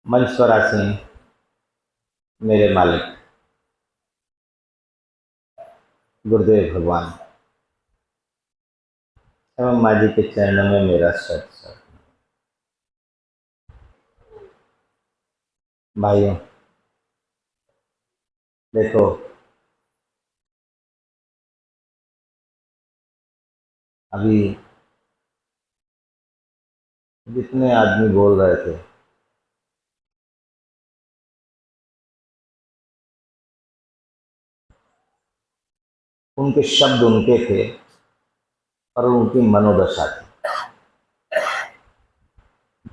मंच पर आसीन मेरे मालिक गुरुदेव भगवान एवं माँ जी के चरणों में मेरा शत शत भाइयों, देखो, अभी जितने आदमी बोल रहे थे उनके शब्द उनके थे और उनकी मनोदशा थी।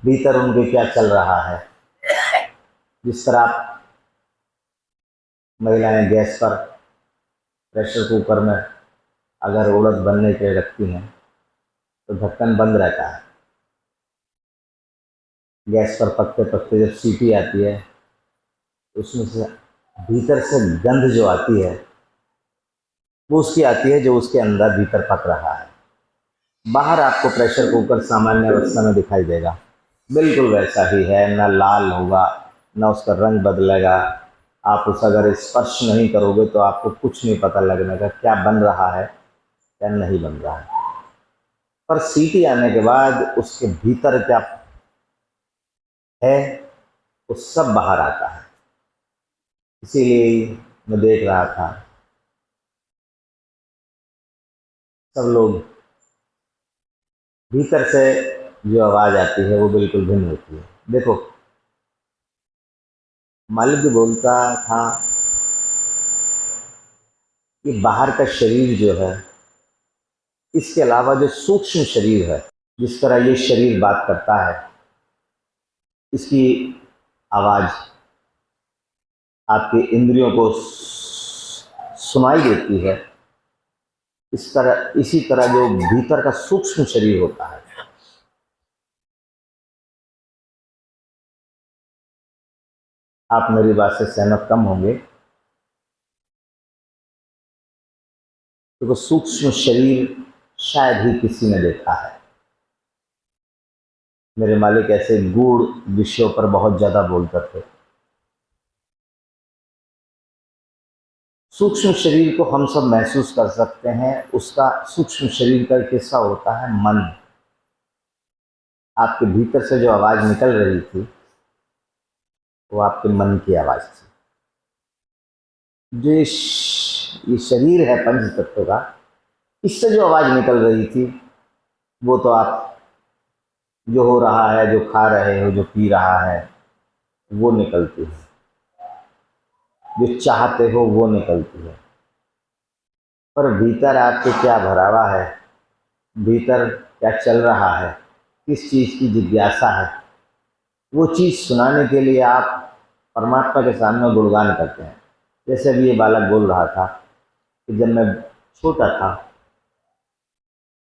भीतर उनके क्या चल रहा है। जिस तरह आप महिलाएं गैस पर प्रेशर कुकर में अगर उड़द बनने के लिए रखती हैं तो ढक्कन बंद रहता है। गैस पर पकते पकते जब सीटी आती है तो उसमें से भीतर से गंध जो आती है वो उसकी आती है जो उसके अंदर भीतर पक रहा है। बाहर आपको प्रेशर कुकर सामान्य अवस्था में दिखाई देगा, बिल्कुल वैसा ही है, ना लाल होगा ना उसका रंग बदलेगा। आप उस अगर स्पर्श नहीं करोगे तो आपको कुछ नहीं पता लगने का क्या बन रहा है क्या नहीं बन रहा है। पर सीटी आने के बाद उसके भीतर क्या है वो सब बाहर आता है। इसीलिए मैं देख रहा था सब लोग भीतर से जो आवाज आती है वो बिल्कुल भिन्न होती है। देखो, मालिक भी बोलता था कि बाहर का शरीर जो है, इसके अलावा जो सूक्ष्म शरीर है, जिस तरह ये शरीर बात करता है, इसकी आवाज आपके इंद्रियों को सुनाई देती है। इसी तरह जो भीतर का सूक्ष्म शरीर होता है, आप मेरी बात से सहमत कम होंगे, तो सूक्ष्म शरीर शायद ही किसी ने देखा है। मेरे मालिक ऐसे गूढ़ विषयों पर बहुत ज्यादा बोलते थे। सूक्ष्म शरीर को हम सब महसूस कर सकते हैं। उसका सूक्ष्म शरीर का एक हिस्सा होता है मन। आपके भीतर से जो आवाज निकल रही थी वो आपके मन की आवाज थी। जो ये शरीर है पंच तत्व का, इससे जो आवाज निकल रही थी वो तो आप जो हो रहा है, जो खा रहे हो, जो पी रहा है वो निकलती है, जो चाहते हो वो निकलती है। पर भीतर आपके क्या भरा हुआ है, भीतर क्या चल रहा है, किस चीज की जिज्ञासा है, वो चीज सुनाने के लिए आप परमात्मा के सामने गुणगान करते हैं। जैसे अभी ये बालक बोल रहा था कि जब मैं छोटा था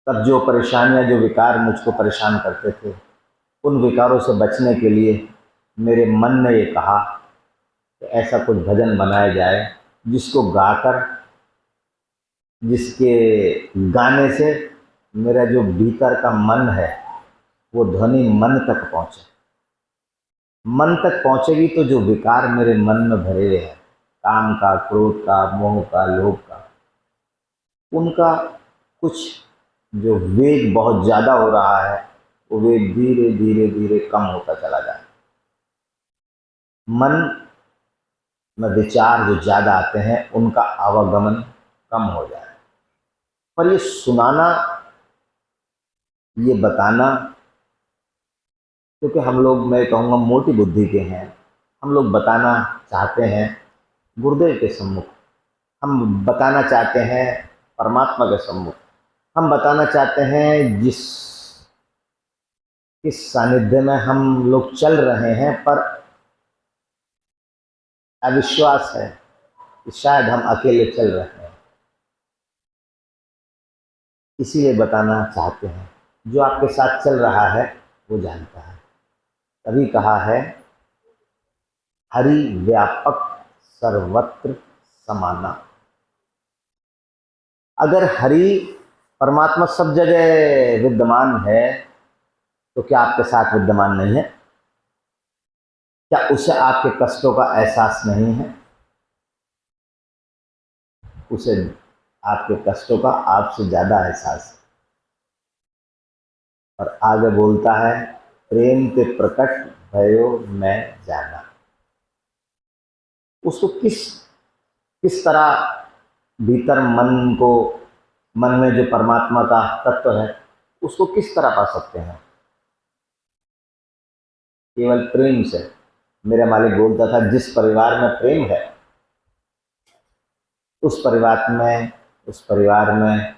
तब जो परेशानियां, जो विकार मुझको परेशान करते थे, उन विकारों से बचने के लिए मेरे मन ने ये कहा कि ऐसा कुछ भजन बनाया जाए जिसको गाकर, जिसके गाने से मेरा जो भीतर का मन है वो ध्वनि मन तक पहुंचे। मन तक पहुंचेगी तो जो विकार मेरे मन में भरे हैं, काम का, क्रोध का, मोह का, लोभ का, उनका कुछ जो वेग बहुत ज्यादा हो रहा है वो वेग धीरे धीरे धीरे कम होता चला जाए। मन में विचार जो ज्यादा आते हैं उनका आवागमन कम हो जाए। पर ये सुनाना, ये बताना, क्योंकि हम लोग, मैं कहूँगा, मोटी बुद्धि के हैं। हम लोग बताना चाहते हैं गुरुदेव के सम्मुख, हम बताना चाहते हैं परमात्मा के सम्मुख, हम बताना चाहते हैं जिस किस सानिध्य में हम लोग चल रहे हैं। पर अविश्वास है कि शायद हम अकेले चल रहे हैं, इसीलिए बताना चाहते हैं। जो आपके साथ चल रहा है वो जानता है। तभी कहा है हरि व्यापक सर्वत्र समाना। अगर हरि परमात्मा सब जगह विद्यमान है तो क्या आपके साथ विद्यमान नहीं है? क्या उसे आपके कष्टों का एहसास नहीं है? उसे आपके कष्टों का आपसे ज्यादा एहसास है। और आगे बोलता है, प्रेम के प्रकट भयो मैं जाना। उसको किस किस तरह भीतर मन में जो परमात्मा का तत्व है उसको किस तरह पा सकते हैं? केवल प्रेम से। मेरा मालिक बोलता था, जिस परिवार में प्रेम है उस परिवार में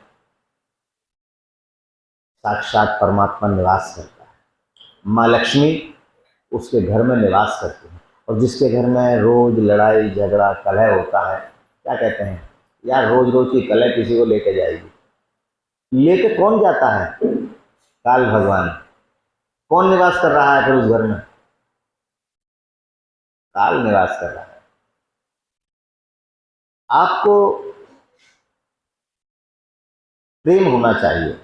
साक्षात परमात्मा निवास करता है। माँ लक्ष्मी उसके घर में निवास करती है। और जिसके घर में रोज लड़ाई झगड़ा कलह होता है, क्या कहते हैं, यार रोज रोज की कलह किसी को लेके जाएगी। लेके कौन जाता है? काल भगवान। कौन निवास कर रहा है फिर उस घर में? काल निवास कर रहा है। आपको प्रेम होना चाहिए।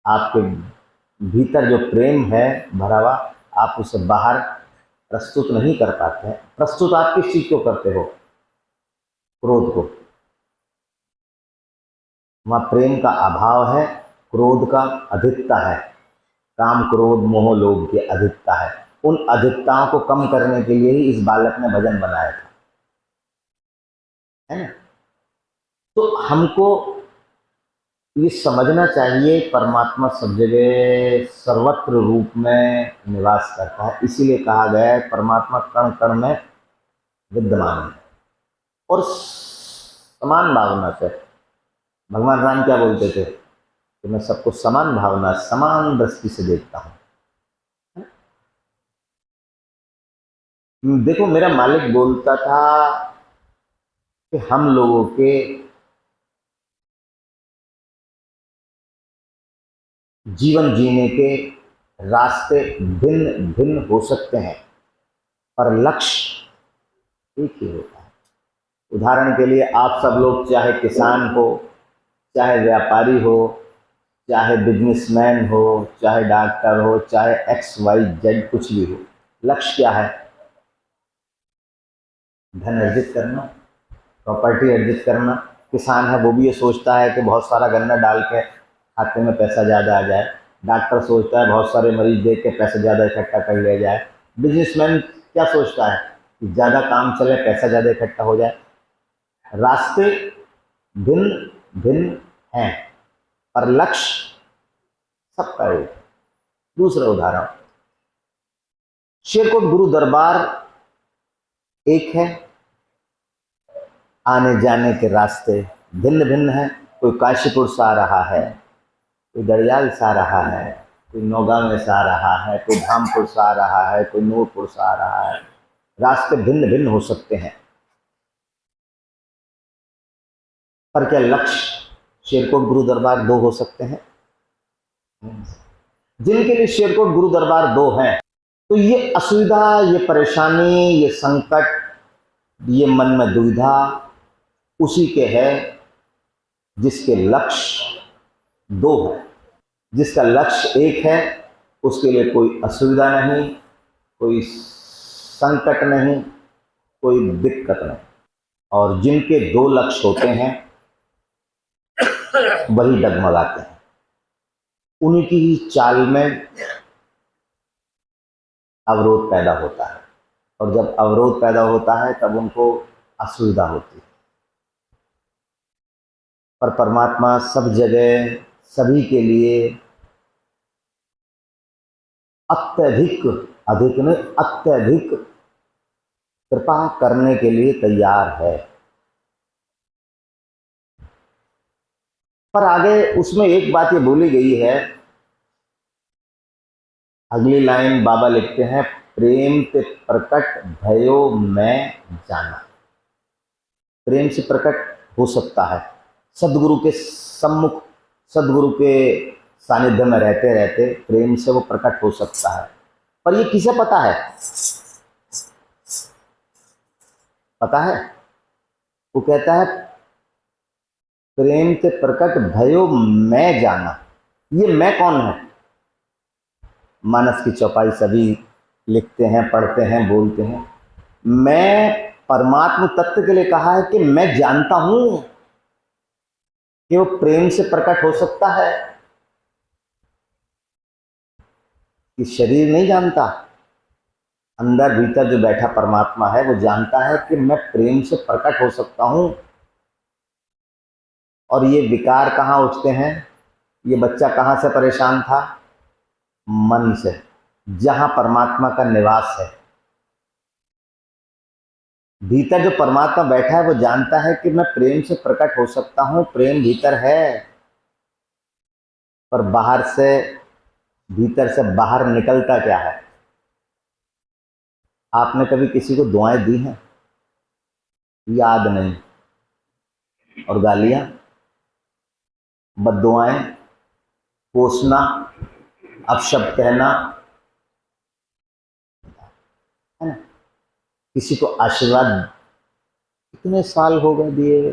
आपके भीतर जो प्रेम है भरा हुआ, आप उसे बाहर प्रस्तुत नहीं कर पाते हैं। प्रस्तुत आप किस चीज को करते हो? क्रोध को। वहां प्रेम का अभाव है, क्रोध का अधिकता है। काम क्रोध मोह लोभ की अधिकता है। उन अधिकताओं को कम करने के लिए ही इस बालक ने भजन बनाया था, है ना? तो हमको ये समझना चाहिए, परमात्मा सब जगह सर्वत्र रूप में निवास करता है। इसीलिए कहा गया है परमात्मा कण कण में विद्यमान है। और समान भावना से भगवान राम क्या बोलते थे कि मैं सबको समान भावना समान दृष्टि से देखता हूं। देखो, मेरा मालिक बोलता था कि हम लोगों के जीवन जीने के रास्ते भिन्न भिन्न हो सकते हैं, पर लक्ष्य एक ही होता है। उदाहरण के लिए, आप सब लोग चाहे किसान हो, चाहे व्यापारी हो, चाहे बिजनेसमैन हो, चाहे डॉक्टर हो, चाहे XYZ कुछ भी हो, लक्ष्य क्या है? धन अर्जित करना, प्रॉपर्टी अर्जित करना। किसान है वो भी ये सोचता है कि बहुत सारा गन्ना डाल के खाते में पैसा ज़्यादा आ जाए। डॉक्टर सोचता है बहुत सारे मरीज देख के पैसा ज़्यादा इकट्ठा कर लिया जाए। बिजनेसमैन क्या सोचता है कि ज़्यादा काम चले, पैसा ज़्यादा इकट्ठा हो जाए। रास्ते भिन्न भिन्न हैं, पर लक्ष्य सबका एक। दूसरा उदाहरण, शेरकोट गुरु दरबार एक है, आने जाने के रास्ते भिन्न भिन्न हैं। कोई काशीपुर से आ रहा है, कोई दरियाल से आ रहा है, कोई नौगांव में से आ रहा है, कोई धामपुर से आ रहा है, कोई नूरपुर से आ रहा है। रास्ते भिन्न भिन्न हो सकते हैं, पर क्या लक्ष्य शेरकोट गुरु दरबार दो हो सकते हैं? जिनके लिए शेरकोट गुरु दरबार दो हैं, तो ये असुविधा, ये परेशानी, ये संकट, ये मन में दुविधा उसी के है जिसके लक्ष्य दो है। जिसका लक्ष्य एक है उसके लिए कोई असुविधा नहीं, कोई संकट नहीं, कोई दिक्कत नहीं। और जिनके दो लक्ष्य होते हैं वही डगमगाते हैं। उन्हीं की ही चाल में अवरोध पैदा होता है, और जब अवरोध पैदा होता है तब उनको असुविधा होती है। पर परमात्मा सब जगह सभी के लिए अत्यधिक, अधिक में अत्यधिक कृपा करने के लिए तैयार है। पर आगे उसमें एक बात ये बोली गई है, अगली लाइन बाबा लिखते हैं, प्रेम ते प्रकट भयो मैं जाना। प्रेम से प्रकट हो सकता है, सदगुरु के सम्मुख, सदगुरु के सानिध्य में रहते रहते प्रेम से वो प्रकट हो सकता है। पर ये किसे पता है? पता है? वो कहता है प्रेम से प्रकट भयो मैं जाना। ये मैं कौन है? मानस की चौपाई सभी लिखते हैं, पढ़ते हैं, बोलते हैं। मैं परमात्म तत्व के लिए कहा है कि मैं जानता हूं कि वो प्रेम से प्रकट हो सकता है। कि शरीर नहीं जानता, अंदर भीतर जो बैठा परमात्मा है वो जानता है कि मैं प्रेम से प्रकट हो सकता हूं। और ये विकार कहाँ उठते हैं? ये बच्चा कहाँ से परेशान था? मन से, जहां परमात्मा का निवास है। भीतर जो परमात्मा बैठा है वो जानता है कि मैं प्रेम से प्रकट हो सकता हूं, प्रेम भीतर है। पर बाहर से, भीतर से बाहर निकलता क्या है? आपने कभी किसी को दुआएं दी हैं? याद नहीं। और गालियां, बद्दुआएं, कोसना, अपशब्द कहना, है ना? किसी को आशीर्वाद कितने साल हो गए दिए,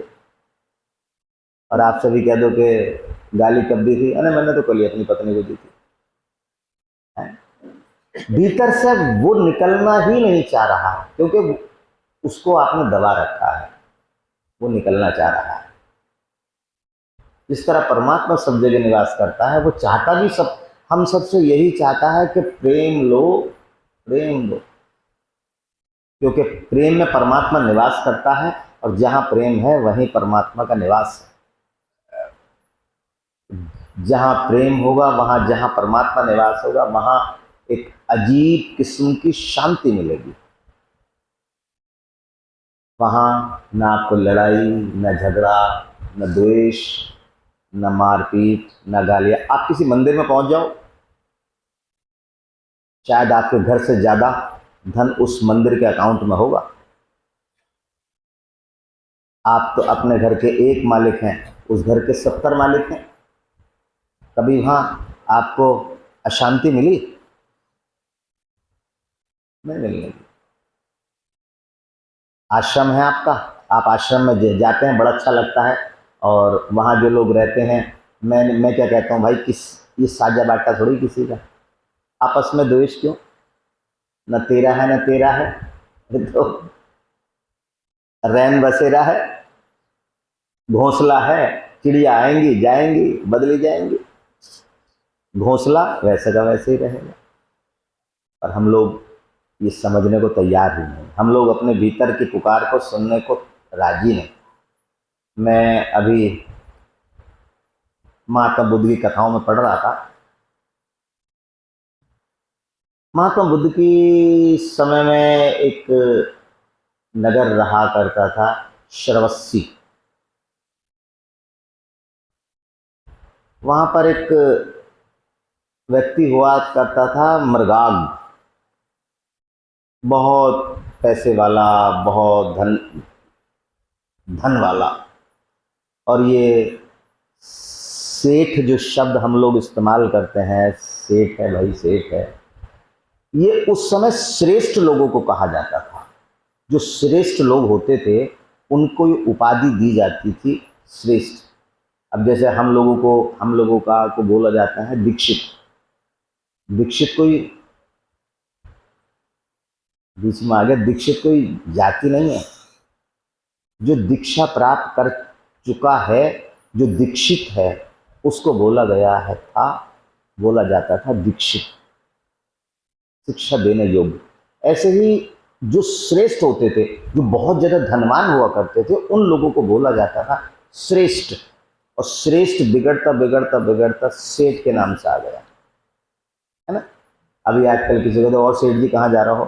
और आप सभी कह दो कि गाली कब दी थी? अरे मैंने तो कल ही अपनी पत्नी को दी थी। भीतर से वो निकलना ही नहीं चाह रहा, क्योंकि उसको आपने दबा रखा है। वो निकलना चाह रहा है। जिस तरह परमात्मा सब जगह निवास करता है, वो चाहता भी सब, हम सबसे यही चाहता है कि प्रेम लो, प्रेम लो। क्योंकि प्रेम में परमात्मा निवास करता है, और जहां प्रेम है वहीं परमात्मा का निवास है। जहां प्रेम होगा, वहां जहां परमात्मा निवास होगा, वहां एक अजीब किस्म की शांति मिलेगी। वहां ना आपको लड़ाई, न झगड़ा, न द्वेष, न मारपीट, न गालियां। आप किसी मंदिर में पहुंच जाओ, शायद आपके घर से ज्यादा धन उस मंदिर के अकाउंट में होगा। आप तो अपने घर के एक मालिक हैं, उस घर के 70 मालिक हैं। कभी वहां आपको अशांति मिली? नहीं मिलने। आश्रम है आपका, आप आश्रम में जाते हैं, बड़ा अच्छा लगता है। और वहाँ जो लोग रहते हैं, मैं क्या कहता हूँ भाई, ये साझा बांटा थोड़ी किसी का। आपस में द्वेष क्यों? न तेरा है न तेरा है, ये तो रैन बसेरा है, घोंसला है। चिड़िया आएंगी जाएंगी, बदली जाएंगी, घोंसला वैसे का वैसे ही रहेगा। पर हम लोग ये समझने को तैयार ही नहीं। हम लोग अपने भीतर की पुकार को सुनने को राजी नहीं। मैं अभी महात्मा बुद्ध की कथाओं में पढ़ रहा था। महात्मा बुद्ध की समय में एक नगर रहा करता था, श्रवस्सी। वहां पर एक व्यक्ति हुआ करता था, मृगाग। बहुत पैसे वाला, बहुत धन वाला। और ये सेठ जो शब्द हम लोग इस्तेमाल करते हैं, सेठ है भाई, सेठ है, ये उस समय श्रेष्ठ लोगों को कहा जाता था। जो श्रेष्ठ लोग होते थे उनको ये उपाधि दी जाती थी, श्रेष्ठ। अब जैसे हम लोगों का को बोला जाता है दीक्षित। दीक्षित कोई बीच में आ गया, दीक्षित कोई जाति नहीं है। जो दीक्षा प्राप्त कर चुका है, जो दीक्षित है, उसको बोला जाता था दीक्षित, शिक्षा देने योग्य। ऐसे ही जो श्रेष्ठ होते थे, जो बहुत ज्यादा धनवान हुआ करते थे, उन लोगों को बोला जाता था श्रेष्ठ। और श्रेष्ठ बिगड़ता बिगड़ता बिगड़ता सेठ के नाम से आ गया, है ना। अभी आजकल किसी को तो, और सेठ जी कहाँ जा रहा हो,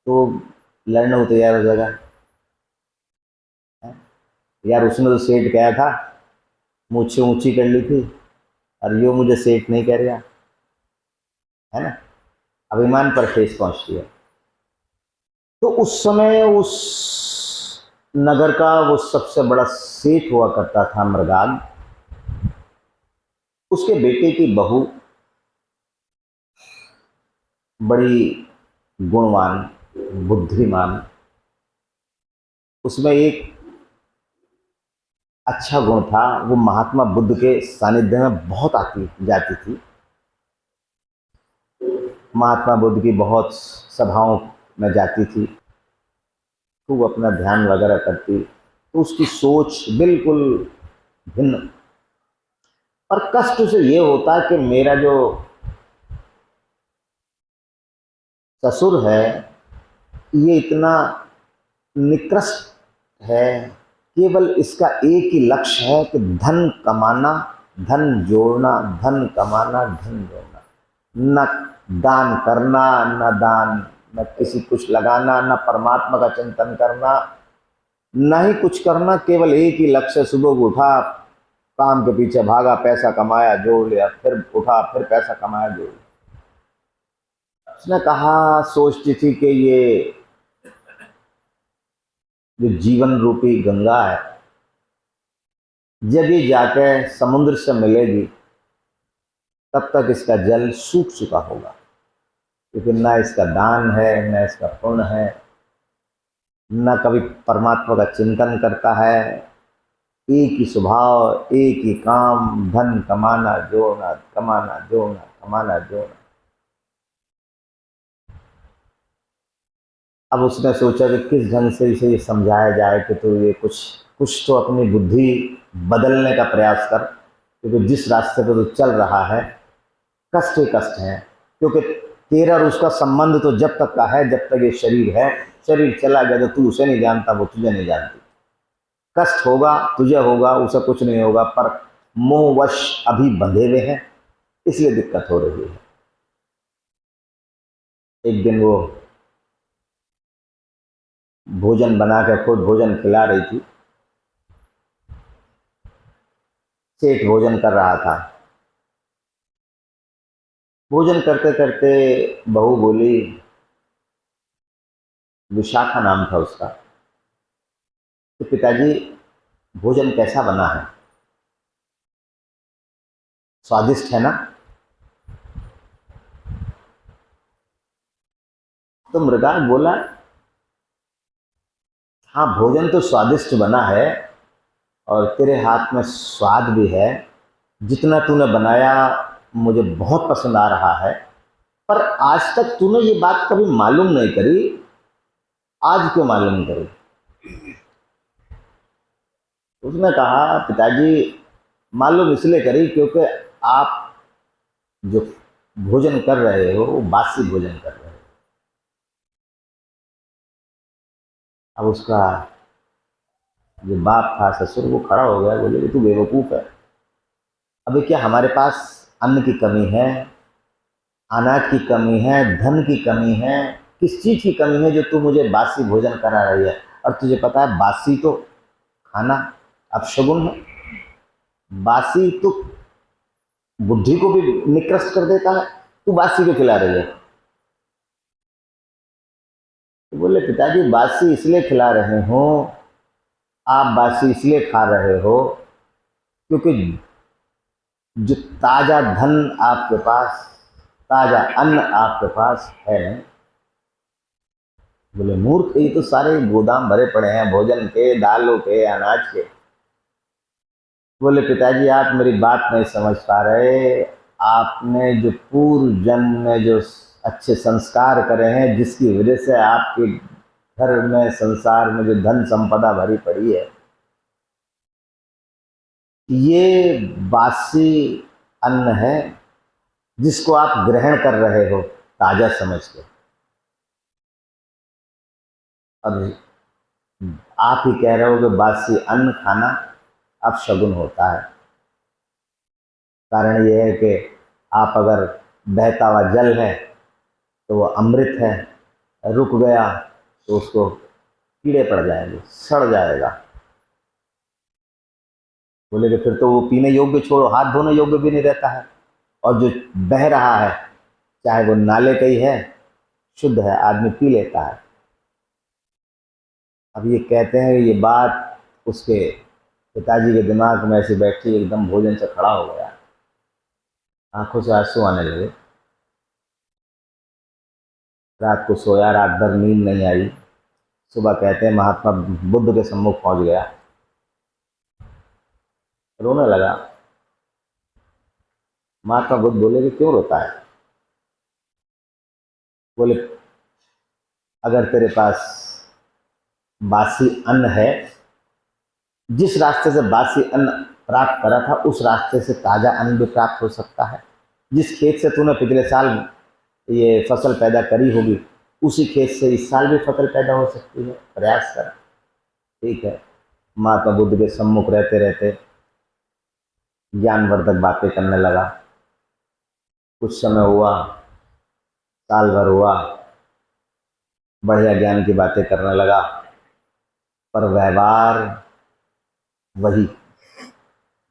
तो लड़ने को तैयार हो जाएगा। यार उसने तो सेठ कहा था, मूछें ऊंची कर ली थी, और यो मुझे सेठ नहीं कह रहा, है ना। अभिमान पर ठेस पहुंचती है। तो उस समय उस नगर का वो सबसे बड़ा सेठ हुआ करता था, मृगाग। उसके बेटे की बहू बड़ी गुणवान, बुद्धिमान। उसमें एक अच्छा गुण था, वो महात्मा बुद्ध के सानिध्य में बहुत आती जाती थी। महात्मा बुद्ध की बहुत सभाओं में जाती थी, खूब अपना ध्यान वगैरह करती, तो उसकी सोच बिल्कुल भिन्न। और कष्ट उसे ये होता कि मेरा जो ससुर है ये इतना निकृष्ट है, केवल इसका एक ही लक्ष्य है कि धन कमाना, धन जोड़ना, धन कमाना, धन जोड़ना, न दान करना, न दान, न किसी कुछ लगाना, न परमात्मा का चिंतन करना, न ही कुछ करना, केवल एक ही लक्ष्य। सुबह को उठा, काम के पीछे भागा, पैसा कमाया, जोड़ लिया, फिर उठा, फिर पैसा कमाया, जोड़ लिया। उसने कहा, सोचती थी कि ये जो जीवन रूपी गंगा है, जब ये जाके समुद्र से मिलेगी तब तक इसका जल सूख चुका होगा, क्योंकि न इसका दान है, न इसका पुण्य है, न कभी परमात्मा का चिंतन करता है। एक ही स्वभाव, एक ही काम, धन कमाना, जोड़ना, कमाना, जोड़ना, कमाना, जोड़ना। अब उसने सोचा कि किस ढंग से इसे ये समझाया जाए कि तो ये कुछ तो अपनी बुद्धि बदलने का प्रयास कर, क्योंकि जिस रास्ते पर तो चल रहा है कष्ट ही कष्ट है। क्योंकि तेरा और उसका संबंध तो जब तक का है जब तक ये शरीर है। शरीर चला गया तो तू उसे नहीं जानता, वो तुझे नहीं जानती। कष्ट होगा, तुझे होगा, उसे कुछ नहीं होगा, पर मोहवश अभी बंधे हुए हैं, इसलिए दिक्कत हो रही है। एक दिन वो भोजन बना के खुद भोजन खिला रही थी, सेठ भोजन कर रहा था। भोजन करते करते बहू बोली, विशाखा नाम था उसका, तो पिताजी भोजन कैसा बना है, स्वादिष्ट है ना? तो मृगा बोला, हाँ भोजन तो स्वादिष्ट बना है और तेरे हाथ में स्वाद भी है, जितना तूने बनाया मुझे बहुत पसंद आ रहा है, पर आज तक तूने ये बात कभी मालूम नहीं करी, आज क्यों मालूम करी? उसने कहा, पिताजी मालूम इसलिए करी क्योंकि आप जो भोजन कर रहे हो वो बासी भोजन कर रहे हो। अब उसका जो बाप था, ससुर, वो खड़ा हो गया, बोले कि तू बेवकूफ़ है, अभी क्या हमारे पास अन्न की कमी है, अनाज की कमी है, धन की कमी है, किस चीज़ की कमी है जो तू मुझे बासी भोजन करा रही है? और तुझे पता है बासी तो खाना अपशगुन है, बासी तो बुद्धि को भी निकृष्ट कर देता है, तू बासी को खिला रही है। तो बोले, पिताजी बासी इसलिए खिला रहे हो, आप बासी इसलिए खा रहे हो क्योंकि जो ताज़ा धन आपके पास, ताज़ा अन्न आपके पास है। बोले, मूर्ख, ये तो सारे गोदाम भरे पड़े हैं भोजन के, दालों के, अनाज के। बोले, पिताजी आप मेरी बात नहीं समझ पा रहे, आपने जो पूर्व जन्म में जो अच्छे संस्कार करे हैं, जिसकी वजह से आपके घर में, संसार में जो धन संपदा भरी पड़ी है, ये बासी अन्न है जिसको आप ग्रहण कर रहे हो ताजा समझ के। और आप ही कह रहे हो कि बासी अन्न खाना अपशगुन होता है। कारण ये है कि आप अगर बहता हुआ जल है तो वो अमृत है, रुक गया तो उसको कीड़े पड़ जाएंगे, सड़ जाएगा। बोले कि फिर तो वो पीने योग्य छोड़ो, हाथ धोने योग्य भी नहीं रहता है। और जो बह रहा है, चाहे वो नाले का ही है, शुद्ध है, आदमी पी लेता है। अब ये कहते हैं, ये बात उसके पिताजी के दिमाग में ऐसी बैठी, एकदम भोजन से खड़ा हो गया, आंखों से आंसू आने लगे। रात को सोया, रात भर नींद नहीं आई। सुबह कहते हैं महात्मा बुद्ध के सम्मुख पहुंच गया, रोने लगा। महात्मा बुद्ध बोले कि क्यों रोता है? बोले अगर तेरे पास बासी अन्न है, जिस रास्ते से बासी अन्न प्राप्त करा था उस रास्ते से ताज़ा अन्न भी प्राप्त हो सकता है। जिस खेत से तूने पिछले साल ये फसल पैदा करी होगी, उसी खेत से इस साल भी फसल पैदा हो सकती है। प्रयास कर। ठीक है। महात्मा बुद्ध के सम्मुख रहते रहते ज्ञानवर्धक बातें करने लगा। कुछ समय हुआ, साल भर हुआ, बढ़िया ज्ञान की बातें करने लगा, पर व्यवहार वही,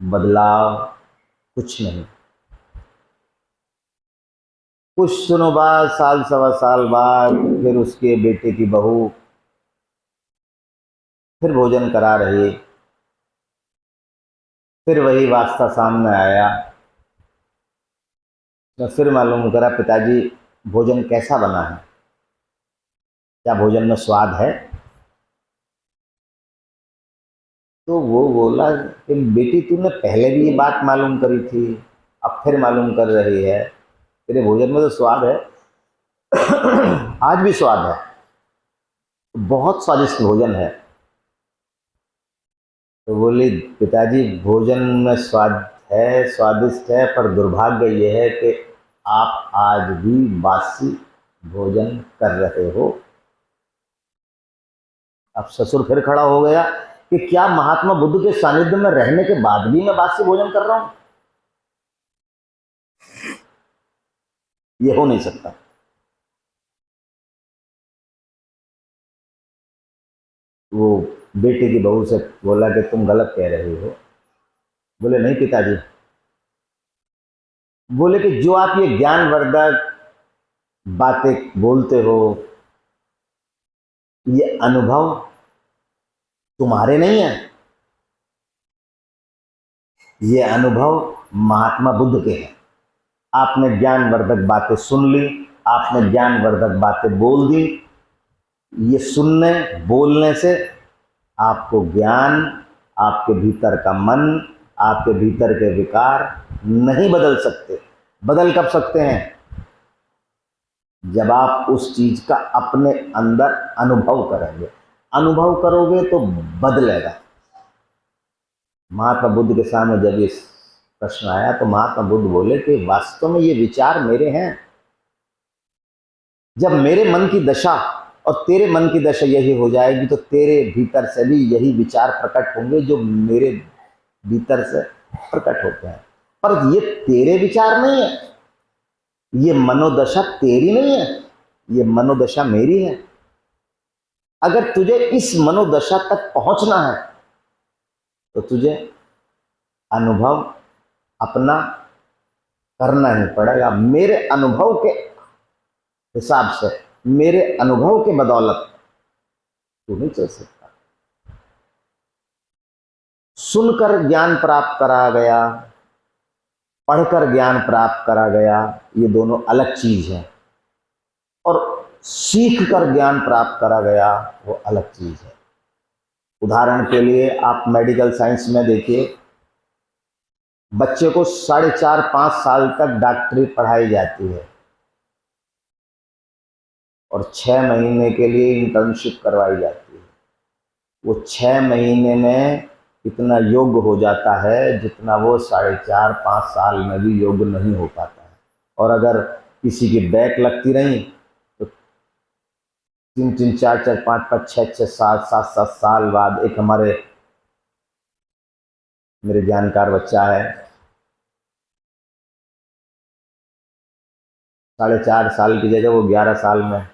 बदलाव कुछ नहीं। कुछ दिनों बाद, साल सवा साल बाद, फिर उसके बेटे की बहू फिर भोजन करा रही, फिर वही वास्ता सामने आया। तो फिर मालूम करा, पिताजी भोजन कैसा बना है, क्या भोजन में स्वाद है? तो वो बोला कि बेटी तूने पहले भी ये बात मालूम करी थी, अब फिर मालूम कर रही है, तेरे भोजन में तो स्वाद है। आज भी स्वाद है, बहुत स्वादिष्ट भोजन है। तो बोली पिताजी भोजन में स्वाद है, स्वादिष्ट है, पर दुर्भाग्य ये है कि आप आज भी बासी भोजन कर रहे हो। अब ससुर फिर खड़ा हो गया कि क्या महात्मा बुद्ध के सानिध्य में रहने के बाद भी मैं बासी भोजन कर रहा हूं? यह हो नहीं सकता। वो बेटे की बहू से बोला कि तुम गलत कह रही हो। बोले नहीं पिताजी। बोले कि जो आप ये ज्ञानवर्धक बातें बोलते हो, ये अनुभव तुम्हारे नहीं है, ये अनुभव महात्मा बुद्ध के हैं। आपने ज्ञानवर्धक बातें सुन ली, आपने ज्ञानवर्धक बातें बोल दी। ये सुनने बोलने से आपको ज्ञान, आपके भीतर का मन, आपके भीतर के विकार नहीं बदल सकते। बदल कब सकते हैं? जब आप उस चीज का अपने अंदर अनुभव करेंगे। अनुभव करोगे तो बदलेगा। महात्मा बुद्ध के सामने जब ये प्रश्न आया तो महात्मा बुद्ध बोले कि वास्तव में ये विचार मेरे हैं। जब मेरे मन की दशा और तेरे मन की दशा यही हो जाएगी तो तेरे भीतर से भी यही विचार प्रकट होंगे जो मेरे भीतर से प्रकट होते हैं। पर ये तेरे विचार नहीं है, ये मनोदशा तेरी नहीं है, ये मनोदशा मेरी है। अगर तुझे इस मनोदशा तक पहुंचना है तो तुझे अनुभव अपना करना ही पड़ेगा। मेरे अनुभव के हिसाब से, मेरे अनुभव के बदौलत तू नहीं चल सकता। सुनकर ज्ञान प्राप्त करा गया, पढ़कर ज्ञान प्राप्त करा गया, ये दोनों अलग चीज है। और सीख कर ज्ञान प्राप्त करा गया, वो अलग चीज है। उदाहरण के लिए आप मेडिकल साइंस में देखिए, बच्चे को 4.5-5 साल तक डॉक्टरी पढ़ाई जाती है और 6 महीने के लिए इंटर्नशिप करवाई जाती है। वो 6 महीने में इतना योग्य हो जाता है जितना वो 4.5-5 साल में भी योग्य नहीं हो पाता है। और अगर किसी की बैक लगती रही तो 3-3, 4-4, 5-5, 6-6, 7-7 साल बाद, एक मेरे जानकार बच्चा है, 4.5 साल की जगह वो 11 साल में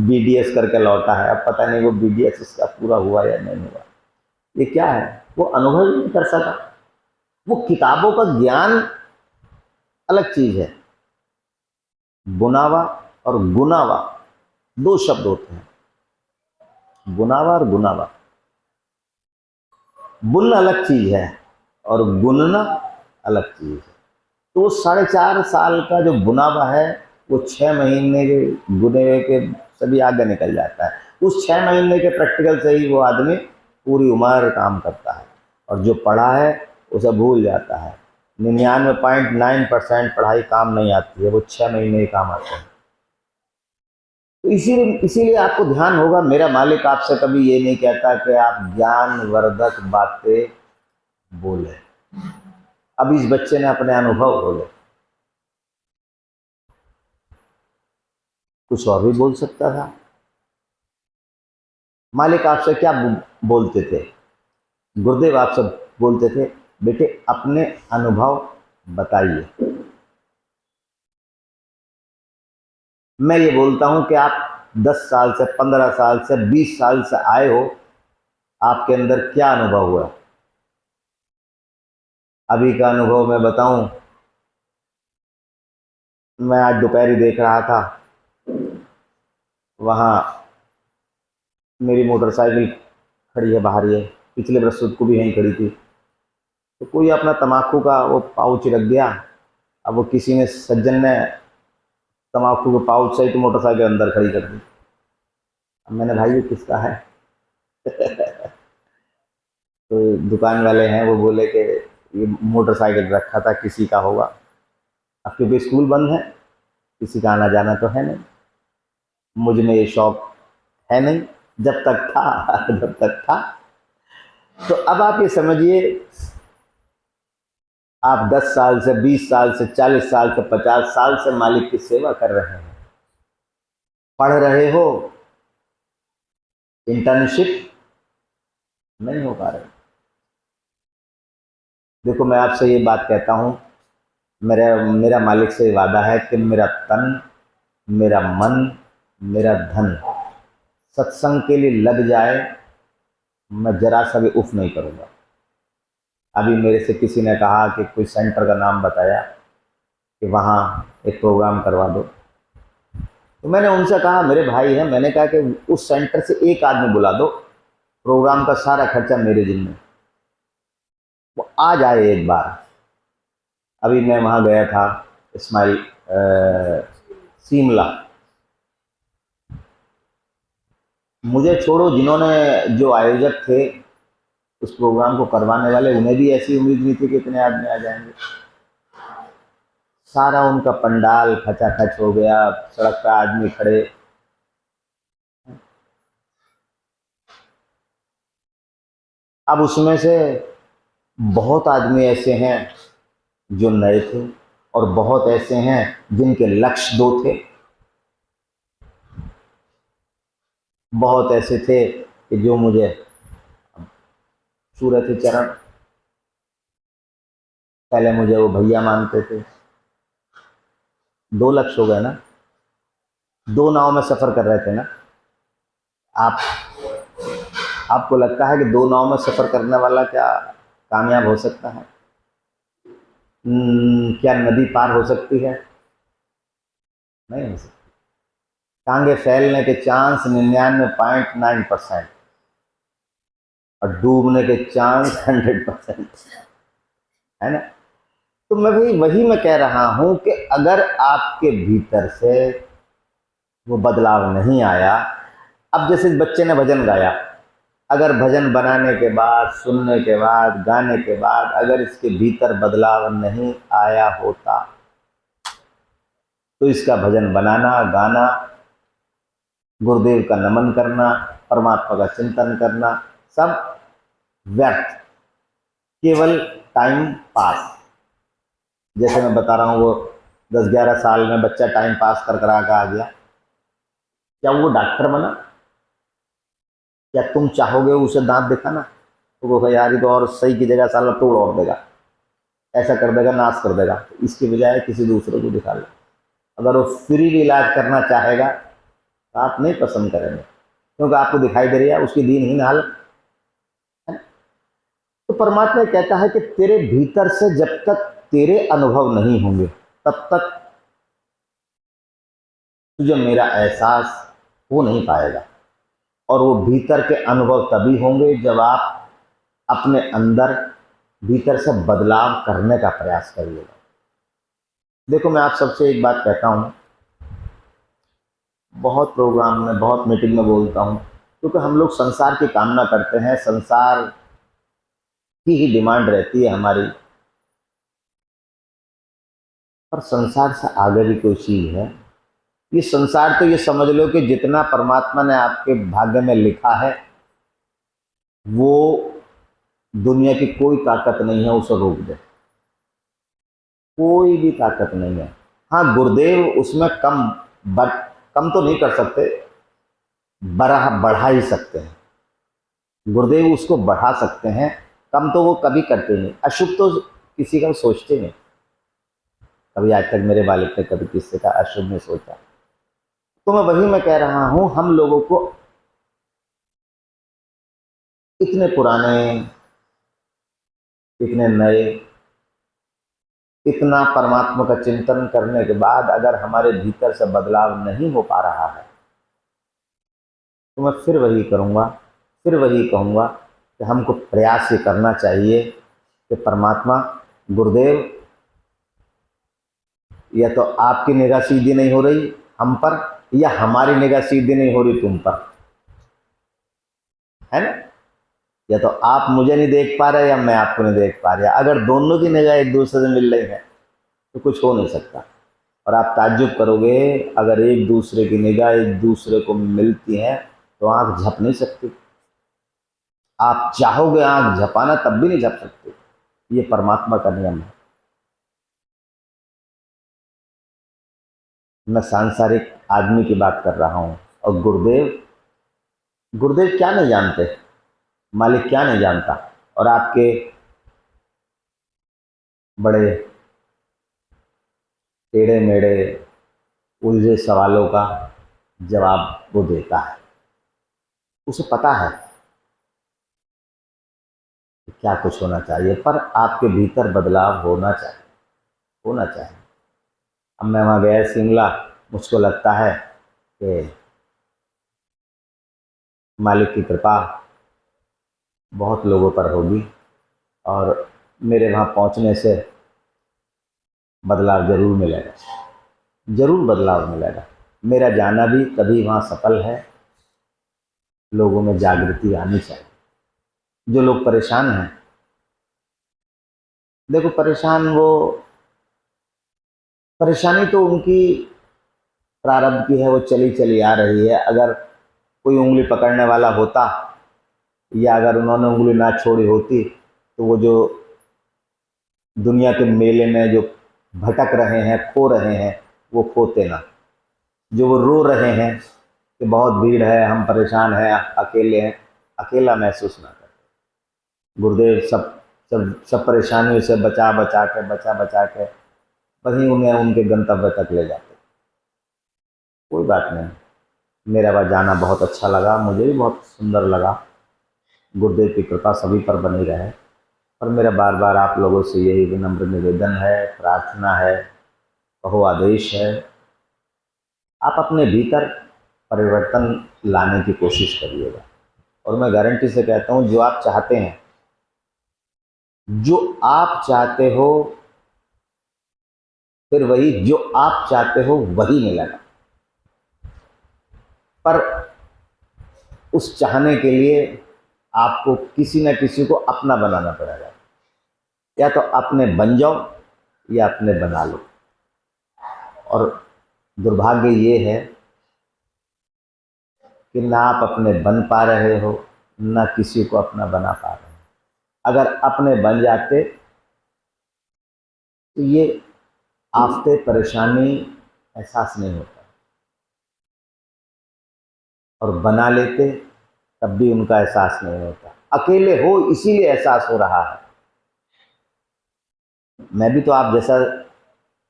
BDS करके लौटा है। अब पता नहीं वो BDS उसका पूरा हुआ या नहीं हुआ। ये क्या है? वो अनुभव ही नहीं कर सका। वो किताबों का ज्ञान अलग चीज है। बुनावा और गुनावा 2 शब्द होते हैं, बुनावा और गुनावा। बुनना अलग चीज है और गुनना अलग चीज है। तो 4.5 साल का जो बुनावा है वो 6 महीने के गुने हुए के सभी आगे निकल जाता है। उस 6 महीने के प्रैक्टिकल से ही वो आदमी पूरी उम्र काम करता है। और जो पढ़ा है उसे भूल जाता है। 99.9% पढ़ाई काम नहीं आती है, वो 6 महीने ही काम आते हैं। तो इसीलिए आपको ध्यान होगा, मेरा मालिक आपसे कभी ये नहीं कहता कि आप ज्ञानवर्धक बातें बोले। अब इस बच्चे ने अपने अनुभव बोले, कुछ और भी बोल सकता था। मालिक आपसे क्या बोलते थे? गुरुदेव आपसे बोलते थे, बेटे अपने अनुभव बताइए। मैं ये बोलता हूं कि आप 10 साल से, 15 साल से, 20 साल से आए हो, आपके अंदर क्या अनुभव हुआ? अभी का अनुभव मैं बताऊं, मैं आज दोपहर देख रहा था, वहाँ मेरी मोटरसाइकिल खड़ी है बाहर, ये पिछले बरस को भी यहीं खड़ी थी, तो कोई अपना तम्बाकू का वो पाउच रख गया। अब वो किसी ने, सज्जन ने तम्बाकू के पाउच से ही तो मोटरसाइकिल अंदर खड़ी कर दी। अब मैंने, भाई ये किसका है? तो दुकान वाले हैं, वो बोले कि ये मोटरसाइकिल रखा था, किसी का होगा। अब क्योंकि स्कूल बंद है, किसी का आना जाना तो है नहीं, मुझ में ये शौक है नहीं, जब तक था जब तक था। तो अब आप ये समझिए, आप 10 साल से, 20 साल से, 40 साल से, 50 साल से मालिक की सेवा कर रहे हैं, पढ़ रहे हो, इंटर्नशिप नहीं हो पा रहे। देखो मैं आपसे ये बात कहता हूँ, मेरा मालिक से वादा है कि मेरा तन, मेरा मन, मेरा धन सत्संग के लिए लग जाए, मैं जरा सा भी उफ नहीं करूँगा। अभी मेरे से किसी ने कहा कि कोई सेंटर का नाम बताया कि वहाँ एक प्रोग्राम करवा दो, तो मैंने उनसे कहा, मेरे भाई हैं, मैंने कहा कि उस सेंटर से एक आदमी बुला दो, प्रोग्राम का सारा खर्चा मेरे जिम्मे, वो आ जाए एक बार। अभी मैं वहाँ गया था, इस्माइल शिमला। मुझे छोड़ो, जिन्होंने, जो आयोजक थे उस प्रोग्राम को करवाने वाले, उन्हें भी ऐसी उम्मीद नहीं थी कि इतने आदमी आ जाएंगे। सारा उनका पंडाल खचाखच हो गया, सड़क पर आदमी खड़े। अब उसमें से बहुत आदमी ऐसे हैं जो नए थे, और बहुत ऐसे हैं जिनके लक्ष्य दो थे। बहुत ऐसे थे कि जो मुझे छू रहे थे चरण, पहले मुझे वो भैया मानते थे। 2 लक्ष्य हो गए ना, 2 नाव में सफर कर रहे थे ना। आपको लगता है कि 2 नाव में सफर करने वाला क्या कामयाब हो सकता है? क्या नदी पार हो सकती है? नहीं हो सकती। टांगे फैलने के चांस 99.9% और डूबने के चांस 100%, है ना? तो मैं वही मैं कह रहा हूं कि अगर आपके भीतर से वो बदलाव नहीं आया, अब जैसे बच्चे ने भजन गाया, अगर भजन बनाने के बाद, सुनने के बाद, गाने के बाद अगर इसके भीतर बदलाव नहीं आया होता, तो इसका भजन बनाना, गाना, गुरुदेव का नमन करना, परमात्मा का चिंतन करना, सब व्यर्थ, केवल टाइम पास। जैसे मैं बता रहा हूँ, वो 10-11 साल में बच्चा टाइम पास कर आ गया, क्या वो डॉक्टर बना? क्या तुम चाहोगे उसे दांत दिखाना? तो वो यार, ये तो और सही की जगह साला तोड़ और देगा, ऐसा कर देगा, नाश कर देगा, तो इसकी बजाय किसी दूसरे को दिखा लो। अगर वो फ्री भी इलाज करना चाहेगा तो आप नहीं पसंद करेंगे, क्योंकि आपको दिखाई दे रही है उसकी दीनहीन हालत है। तो परमात्मा कहता है कि तेरे भीतर से जब तक तेरे अनुभव नहीं होंगे, तब तक तुझे मेरा एहसास हो नहीं पाएगा। और वो भीतर के अनुभव तभी होंगे जब आप अपने अंदर भीतर से बदलाव करने का प्रयास करिएगा। देखो मैं आप सबसे एक बात कहता हूँ, बहुत प्रोग्राम में, बहुत मीटिंग में बोलता हूँ, क्योंकि हम लोग संसार की कामना करते हैं, संसार की ही डिमांड रहती है हमारी। पर संसार से आगे भी कोई चीज़ है। ये संसार तो ये समझ लो कि जितना परमात्मा ने आपके भाग्य में लिखा है वो दुनिया की कोई ताकत नहीं है उसे रोक दे, कोई भी ताकत नहीं है। हाँ, गुरुदेव उसमें कम तो नहीं कर सकते, बढ़ा ही सकते हैं। गुरुदेव उसको बढ़ा सकते हैं, कम तो वो कभी करते नहीं। अशुभ तो किसी का सोचते नहीं, कभी आज तक मेरे बालिक ने कभी किसी का अशुभ नहीं सोचा। तो मैं कह रहा हूं, हम लोगों को इतने पुराने, इतने नए, इतना परमात्मा का चिंतन करने के बाद अगर हमारे भीतर से बदलाव नहीं हो पा रहा है तो मैं फिर वही करूँगा, फिर वही कहूँगा कि हमको प्रयास ये करना चाहिए कि परमात्मा, गुरुदेव, या तो आपकी निगाह सीधी नहीं हो रही हम पर, या हमारी निगाह सीधी नहीं हो रही तुम पर, है ना। या तो आप मुझे नहीं देख पा रहे या मैं आपको नहीं देख पा रहा। अगर दोनों की निगाह एक दूसरे से मिल रही है तो कुछ हो नहीं सकता। और आप ताज्जुब करोगे, अगर एक दूसरे की निगाह एक दूसरे को मिलती है तो आंख झप नहीं सकती। आप चाहोगे आंख झपाना तब भी नहीं झप सकते। ये परमात्मा का नियम है। मैं सांसारिक आदमी की बात कर रहा हूं, और गुरुदेव क्या नहीं जानते, मालिक क्या नहीं जानता। और आपके बड़े टेढ़े मेढ़े उलझे सवालों का जवाब वो देता है। उसे पता है कि क्या कुछ होना चाहिए, पर आपके भीतर बदलाव होना चाहिए। अब मैं वहाँ गया शिमला, मुझको लगता है कि मालिक की कृपा बहुत लोगों पर होगी और मेरे वहाँ पहुँचने से बदलाव जरूर मिलेगा, जरूर बदलाव मिलेगा। मेरा जाना भी तभी वहाँ सफल है। लोगों में जागृति आनी चाहिए। जो लोग परेशान हैं, देखो परेशानी तो उनकी प्रारब्ध की है, वो चली चली आ रही है। अगर कोई उंगली पकड़ने वाला होता, या अगर उन्होंने उंगली ना छोड़ी होती, तो वो जो दुनिया के मेले में जो भटक रहे हैं, खो रहे हैं, वो खोते ना। जो वो रो रहे हैं कि बहुत भीड़ है, हम परेशान हैं, अकेले हैं, अकेला महसूस ना करते। गुरुदेव सब परेशानियों से बचा बचा के वहीं उन्हें उनके गंतव्य तक ले जाते। कोई बात नहीं, मेरा वह जाना बहुत अच्छा लगा, मुझे भी बहुत सुंदर लगा। गुरुदेव की कृपा सभी पर बनी रहे। पर मेरा बार बार आप लोगों से यही विनम्र निवेदन है, प्रार्थना है, कहो आदेश है, आप अपने भीतर परिवर्तन लाने की कोशिश करिएगा। और मैं गारंटी से कहता हूँ, जो आप चाहते हैं, जो आप चाहते हो, फिर वही जो आप चाहते हो वही मिलेगा। पर उस चाहने के लिए आपको किसी न किसी को अपना बनाना पड़ेगा। या तो अपने बन जाओ या अपने बना लो। और दुर्भाग्य ये है कि ना आप अपने बन पा रहे हो, ना किसी को अपना बना पा रहे हो। अगर अपने बन जाते तो ये आफते परेशानी एहसास नहीं होता, और बना लेते तब भी उनका एहसास नहीं होता। अकेले हो इसीलिए एहसास हो रहा है। मैं भी तो आप जैसा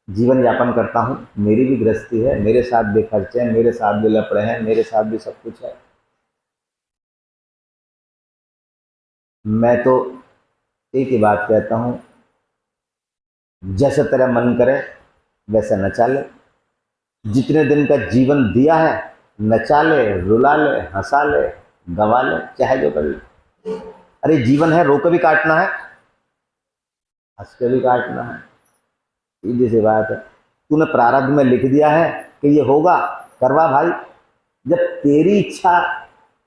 जीवन यापन करता हूँ, मेरी भी गृहस्थी है, मेरे साथ भी खर्चे हैं, मेरे साथ भी लफड़े हैं, मेरे साथ भी सब कुछ है। मैं तो एक ही बात कहता हूँ, जैसे तेरा मन करे वैसे नचा ले। जितने दिन का जीवन दिया है, नचा ले, रुला ले, हंसा ले, गवा ले, चाहे जो कर ले। अरे जीवन है, रो के भी काटना है, हंस के भी काटना है। सीधी सी बात है। तूने प्रारब्ध में लिख दिया है कि ये होगा, करवा भाई। जब तेरी इच्छा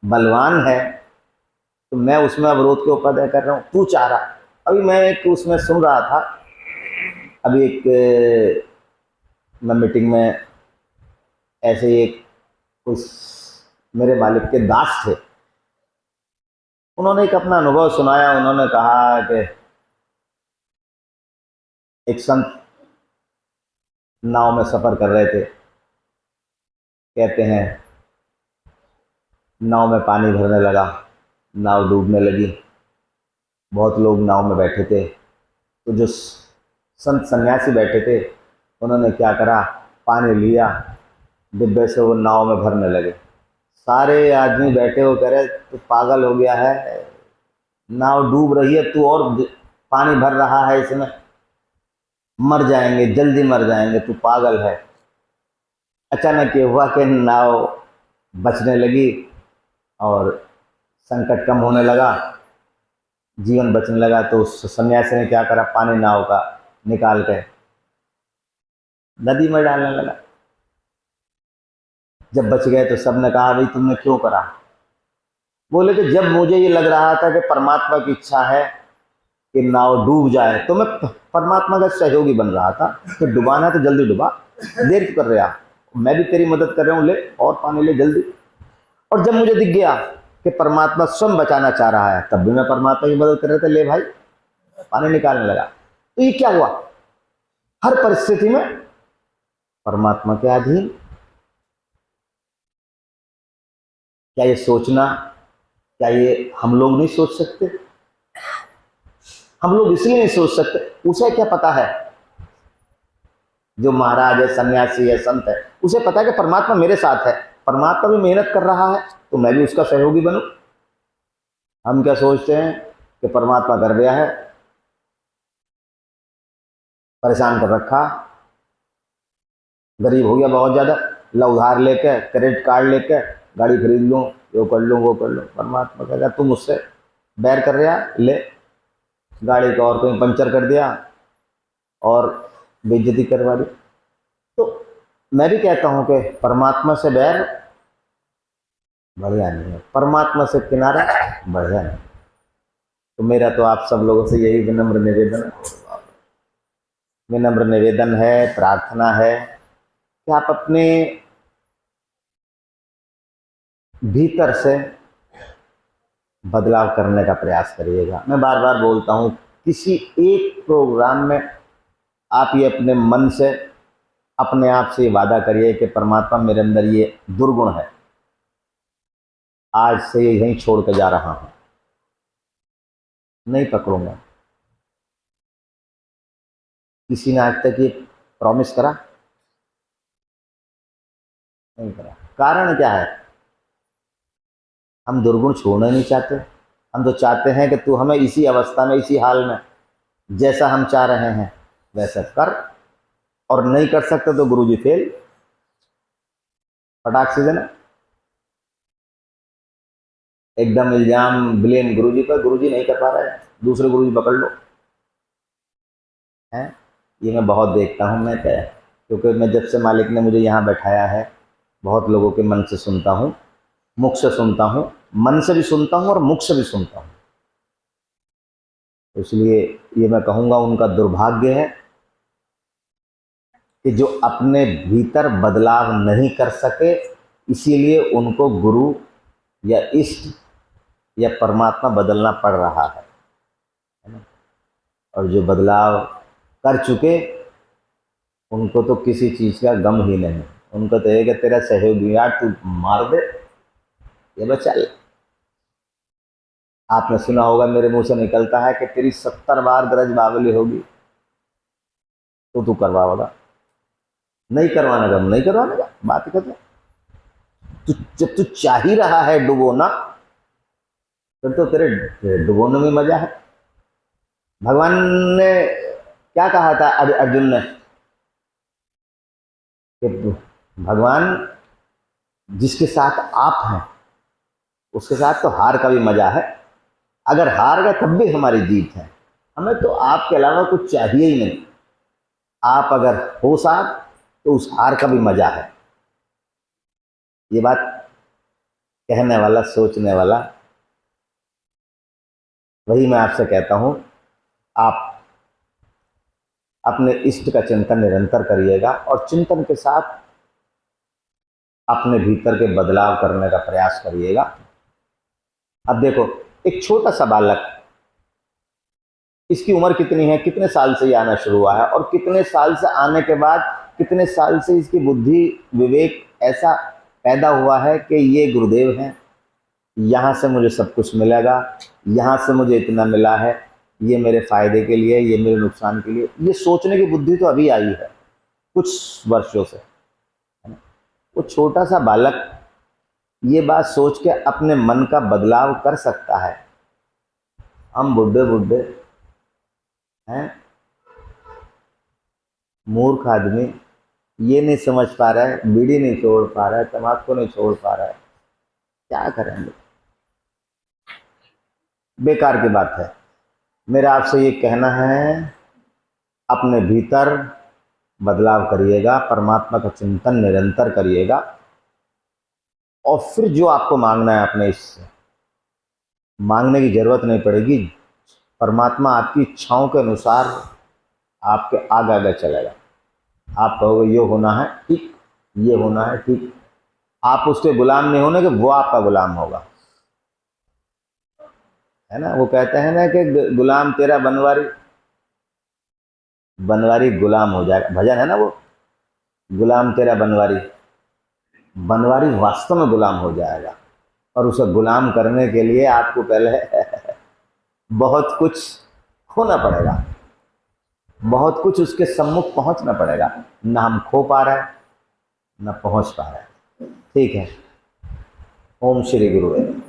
बलवान है तो मैं उसमें अवरोध के ऊपर कर रहा हूँ। तू चाह रहा, अभी मैं एक उसमें सुन रहा था, अभी एक मैं मीटिंग में ऐसे ही एक कुछ मेरे मालिक के दास थे, उन्होंने एक अपना अनुभव सुनाया। उन्होंने कहा कि एक संत नाव में सफ़र कर रहे थे। कहते हैं नाव में पानी भरने लगा, नाव डूबने लगी, बहुत लोग नाव में बैठे थे। तो जो संत सन्यासी बैठे थे, उन्होंने क्या करा, पानी लिया, डिब्बे से वो नाव में भरने लगे। सारे आदमी बैठे हो कह रहे तू पागल हो गया है, नाव डूब रही है, तू और पानी भर रहा है इसमें, मर जाएंगे, जल्दी मर जाएंगे, तू पागल है। अचानक ये हुआ कि नाव बचने लगी और संकट कम होने लगा, जीवन बचने लगा। तो उस सन्यासी ने क्या करा, पानी नाव का निकाल के नदी में डालने लगा। जब बच गए तो सबने कहा भाई तुमने क्यों करा? बोले कि जब मुझे ये लग रहा था कि परमात्मा की इच्छा है कि नाव डूब जाए, तो मैं परमात्मा का सहयोगी बन रहा था कि डुबाना तो जल्दी डुबा, देर क्यों कर रहा, मैं भी तेरी मदद कर रहा हूँ, ले और पानी ले जल्दी। और जब मुझे दिख गया कि परमात्मा स्वयं बचाना चाह रहा है, तब भी मैं परमात्मा की मदद कर रहे थे, ले भाई पानी निकालने लगा। तो ये क्या हुआ, हर परिस्थिति में परमात्मा के अधीन। क्या ये सोचना, क्या ये हम लोग नहीं सोच सकते? हम लोग इसलिए नहीं सोच सकते, उसे क्या पता है, जो महाराज है, सन्यासी है, संत है, उसे पता है कि परमात्मा मेरे साथ है, परमात्मा भी मेहनत कर रहा है, तो मैं भी उसका सहयोगी बनूं। हम क्या सोचते हैं कि परमात्मा कर गया है, परेशान कर रखा, गरीब हो गया बहुत ज़्यादा, ला उधार लेके, क्रेडिट कार्ड लेके गाड़ी खरीद लूँ, यो कर लूँ, वो कर लूँ। परमात्मा कहेगा तुम मुझसे बैर कर रहा, ले गाड़ी का और कहीं पंचर कर दिया और बेइज्जती करवा दी। तो मैं भी कहता हूँ कि परमात्मा से बैर बढ़िया नहीं है, परमात्मा से किनारा बढ़िया नहीं। तो मेरा तो आप सब लोगों से यही विनम्र निवेदन है, प्रार्थना है कि आप अपने भीतर से बदलाव करने का प्रयास करिएगा। मैं बार बार बोलता हूँ, किसी एक प्रोग्राम में आप ये अपने मन से अपने आप से वादा करिए कि परमात्मा मेरे अंदर ये दुर्गुण है, आज से यहीं छोड़ के जा रहा हूँ, नहीं पकड़ूंगा। किसी ने आज तक ये प्रॉमिस करा? नहीं करा। कारण क्या है? हम दुर्गुण छोड़ना नहीं चाहते। हम तो चाहते हैं कि तू हमें इसी अवस्था में, इसी हाल में, जैसा हम चाह रहे हैं वैसा कर, और नहीं कर सकते तो गुरुजी फेल, फटाक से देना, एकदम इल्जाम ब्लेम गुरुजी पर, गुरुजी नहीं कर पा रहे हैं, दूसरे गुरुजी पकड़ लो, हैं। ये मैं बहुत देखता हूँ। मैं क्या, क्योंकि मैं जब से मालिक ने मुझे यहाँ बैठाया है, बहुत लोगों के मन से सुनता हूँ, मुख से सुनता हूँ, मन से भी सुनता हूँ और मुख से भी सुनता हूँ। इसलिए ये मैं कहूँगा, उनका दुर्भाग्य है कि जो अपने भीतर बदलाव नहीं कर सके, इसीलिए उनको गुरु या इष्ट या परमात्मा बदलना पड़ रहा है ना। और जो बदलाव कर चुके, उनको तो किसी चीज़ का गम ही नहीं, उनको तो है कि तेरा सहयोगी यार तू मार दे, ये बचा ले। आपने सुना होगा, मेरे मुंह से निकलता है कि तेरी 70 बार गरज बावली होगी तो तू करवाओगा, नहीं करवाने का नहीं करवाने का बात कर। तू जब तू चाह ही रहा है डुबोना, फिर तो तेरे डुबोने में मजा है। भगवान ने क्या कहा था अर्जुन ने कि भगवान जिसके साथ आप हैं उसके साथ तो हार का भी मजा है, अगर हार गए तब भी हमारी जीत है, हमें तो आपके अलावा कुछ चाहिए ही नहीं। आप अगर हो साथ तो उस हार का भी मजा है। ये बात कहने वाला, सोचने वाला वही मैं आपसे कहता हूं, आप अपने इष्ट का चिंतन निरंतर करिएगा और चिंतन के साथ अपने भीतर के बदलाव करने का प्रयास करिएगा। अब देखो, एक छोटा सा बालक, इसकी उम्र कितनी है, कितने साल से ये आना शुरू हुआ है, और कितने साल से आने के बाद कितने साल से इसकी बुद्धि विवेक ऐसा पैदा हुआ है कि ये गुरुदेव हैं, यहाँ से मुझे सब कुछ मिलेगा, यहाँ से मुझे इतना मिला है, ये मेरे फायदे के लिए, ये मेरे नुकसान के लिए, ये सोचने की बुद्धि तो अभी आई है कुछ वर्षों से, है ना। वो छोटा सा बालक ये बात सोच के अपने मन का बदलाव कर सकता है। हम बुढ़े बुढ़े हैं, मूर्ख आदमी ये नहीं समझ पा रहा है, बीड़ी नहीं छोड़ पा रहा है, तम्बाकू नहीं छोड़ पा रहा है, क्या करेंगे? बेकार की बात है। मेरा आपसे ये कहना है, अपने भीतर बदलाव करिएगा, परमात्मा का चिंतन निरंतर करिएगा, और फिर जो आपको मांगना है अपने इससे मांगने की जरूरत नहीं पड़ेगी। परमात्मा आपकी इच्छाओं के अनुसार आपके आगे आगे चलेगा। आप कहोगे ये होना है ठीक, ये होना है ठीक, आप उसके गुलाम नहीं होने के, वो आपका गुलाम होगा, है ना। वो कहते हैं ना कि गुलाम तेरा बनवारी, बनवारी गुलाम हो जाएगा, भजन है ना वो, गुलाम तेरा बनवारी, बनवारी वास्तव में गुलाम हो जाएगा। और उसे गुलाम करने के लिए आपको पहले बहुत कुछ खोना पड़ेगा, बहुत कुछ उसके सम्मुख पहुंचना पड़ेगा। ना हम खो पा रहे हैं, ना पहुंच पा रहे हैं। ठीक है। ओम श्री गुरुदेव।